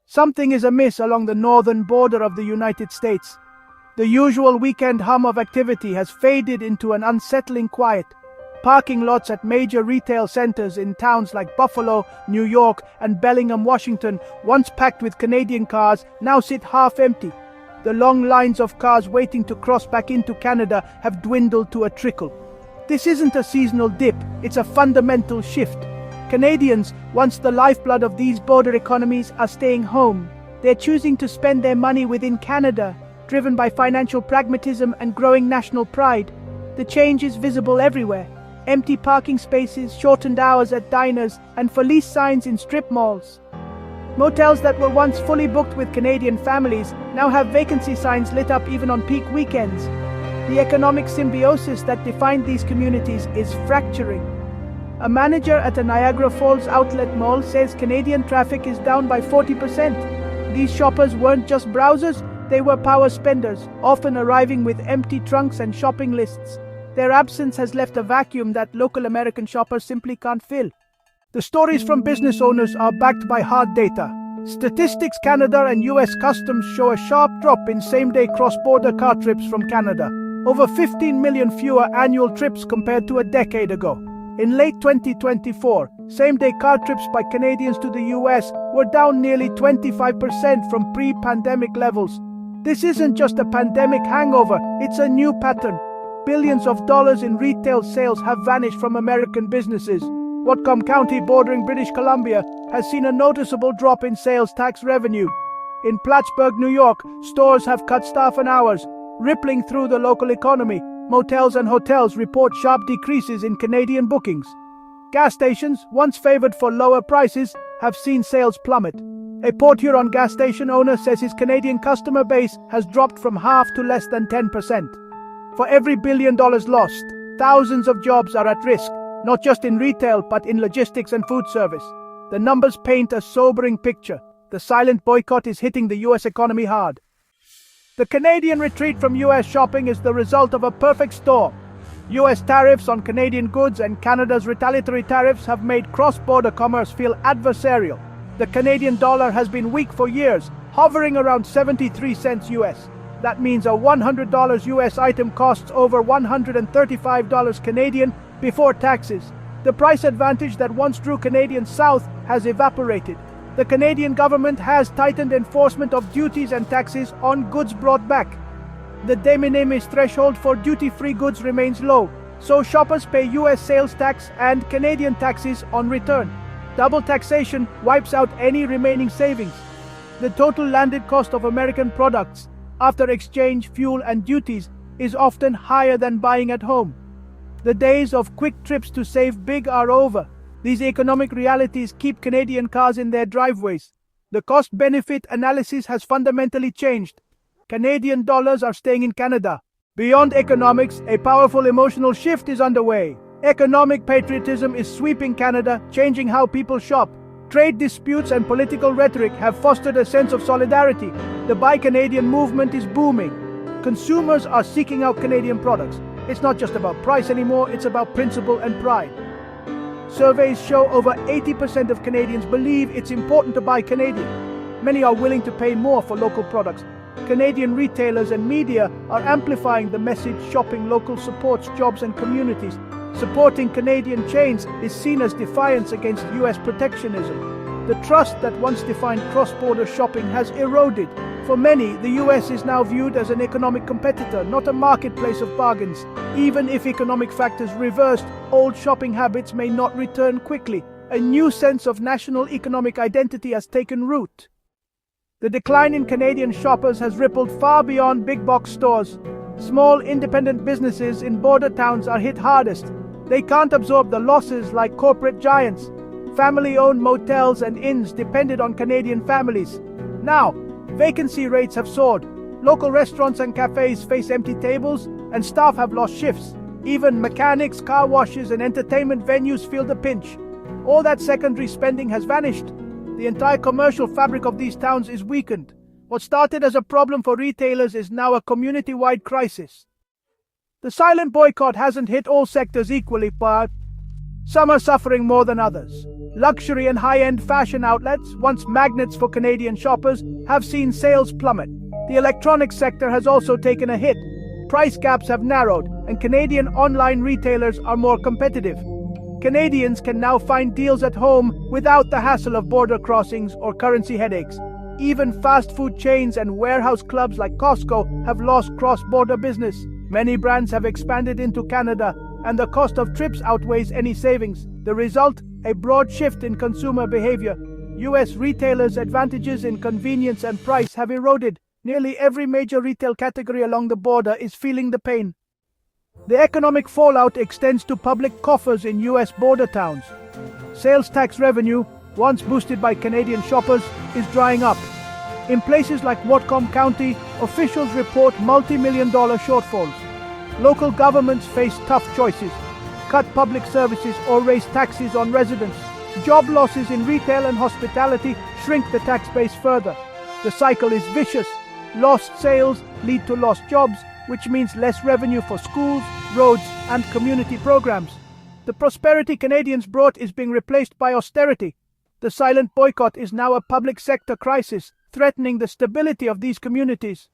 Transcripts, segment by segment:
Something is amiss along the northern border of the United States. The usual weekend hum of activity has faded into an unsettling quiet. Parking lots at major retail centers in towns like Buffalo, New York, and Bellingham, Washington, once packed with Canadian cars, now sit half empty. The long lines of cars waiting to cross back into Canada have dwindled to a trickle. This isn't a seasonal dip, it's a fundamental shift. Canadians, once the lifeblood of these border economies, are staying home. They're choosing to spend their money within Canada, driven by financial pragmatism and growing national pride. The change is visible everywhere. Empty parking spaces, shortened hours at diners, and for lease signs in strip malls. Motels that were once fully booked with Canadian families now have vacancy signs lit up even on peak weekends. The economic symbiosis that defined these communities is fracturing. A manager at a Niagara Falls outlet mall says Canadian traffic is down by 40%. These shoppers weren't just browsers, they were power spenders, often arriving with empty trunks and shopping lists. Their absence has left a vacuum that local American shoppers simply can't fill. The stories from business owners are backed by hard data. Statistics Canada and US Customs show a sharp drop in same-day cross-border car trips from Canada. Over 15 million fewer annual trips compared to a decade ago. In late 2024, same-day car trips by Canadians to the US were down nearly 25% from pre-pandemic levels. This isn't just a pandemic hangover, it's a new pattern. Billions of dollars in retail sales have vanished from American businesses. Whatcom County, bordering British Columbia, has seen a noticeable drop in sales tax revenue. In Plattsburgh, New York, stores have cut staff and hours, rippling through the local economy. Motels and hotels report sharp decreases in Canadian bookings. Gas stations, once favored for lower prices, have seen sales plummet. A Port Huron gas station owner says his Canadian customer base has dropped from half to less than 10%. For every $1 billion lost, thousands of jobs are at risk, not just in retail but in logistics and food service. The numbers paint a sobering picture. The silent boycott is hitting the US economy hard. The Canadian retreat from US shopping is the result of a perfect storm. US tariffs on Canadian goods and Canada's retaliatory tariffs have made cross-border commerce feel adversarial. The Canadian dollar has been weak for years, hovering around 73 cents US. That means a $100 US item costs over $135 Canadian before taxes. The price advantage that once drew Canadians south has evaporated. The Canadian government has tightened enforcement of duties and taxes on goods brought back. The de minimis threshold for duty-free goods remains low, so shoppers pay US sales tax and Canadian taxes on return. Double taxation wipes out any remaining savings. The total landed cost of American products, after exchange, fuel, and duties, is often higher than buying at home. The days of quick trips to save big are over. These economic realities keep Canadian cars in their driveways. The cost-benefit analysis has fundamentally changed. Canadian dollars are staying in Canada. Beyond economics, a powerful emotional shift is underway. Economic patriotism is sweeping Canada, changing how people shop. Trade disputes and political rhetoric have fostered a sense of solidarity. The Buy Canadian movement is booming. Consumers are seeking out Canadian products. It's not just about price anymore, it's about principle and pride. Surveys show over 80% of Canadians believe it's important to buy Canadian. Many are willing to pay more for local products. Canadian retailers and media are amplifying the message shopping local supports jobs and communities. Supporting Canadian chains is seen as defiance against US protectionism. The trust that once defined cross-border shopping has eroded. For many, the US is now viewed as an economic competitor, not a marketplace of bargains. Even if economic factors reversed, old shopping habits may not return quickly. A new sense of national economic identity has taken root. The decline in Canadian shoppers has rippled far beyond big box stores. Small independent businesses in border towns are hit hardest. They can't absorb the losses like corporate giants. Family-owned motels and inns depended on Canadian families. Now, vacancy rates have soared. Local restaurants and cafes face empty tables, and staff have lost shifts. Even mechanics, car washes, and entertainment venues feel the pinch. All that secondary spending has vanished. The entire commercial fabric of these towns is weakened. What started as a problem for retailers is now a community-wide crisis. The silent boycott hasn't hit all sectors equally, but Some are suffering more than others. Luxury and high-end fashion outlets, once magnets for Canadian shoppers, have seen sales plummet. The electronics sector has also taken a hit. Price gaps have narrowed, and Canadian online retailers are more competitive. Canadians can now find deals at home without the hassle of border crossings or currency headaches. Even fast food chains and warehouse clubs like Costco have lost cross-border business. Many brands have expanded into Canada, and the cost of trips outweighs any savings. The result? A broad shift in consumer behavior. U.S. retailers' advantages in convenience and price have eroded. Nearly every major retail category along the border is feeling the pain. The economic fallout extends to public coffers in U.S. border towns. Sales tax revenue, once boosted by Canadian shoppers, is drying up. In places like Whatcom County, officials report multi-million-dollar shortfalls. Local governments face tough choices: cut public services or raise taxes on residents. Job losses in retail and hospitality shrink the tax base further. The cycle is vicious. Lost sales lead to lost jobs, which means less revenue for schools, roads, and community programs. The prosperity Canadians brought is being replaced by austerity. The silent boycott is now a public sector crisis, threatening the stability of these communities.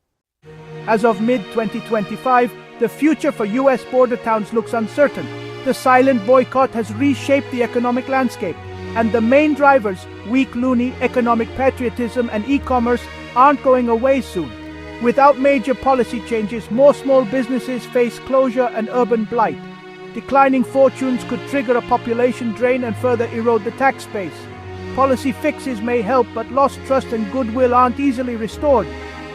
As of mid-2025, the future for U.S. border towns looks uncertain. The silent boycott has reshaped the economic landscape, and the main drivers, weak loonie, economic patriotism, and e-commerce, aren't going away soon. Without major policy changes, more small businesses face closure and urban blight. Declining fortunes could trigger a population drain and further erode the tax base. Policy fixes may help, but lost trust and goodwill aren't easily restored.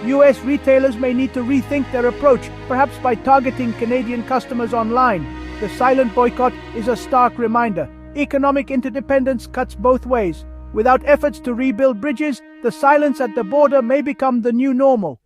U.S. retailers may need to rethink their approach, perhaps by targeting Canadian customers online. The silent boycott is a stark reminder. Economic interdependence cuts both ways. Without efforts to rebuild bridges, the silence at the border may become the new normal.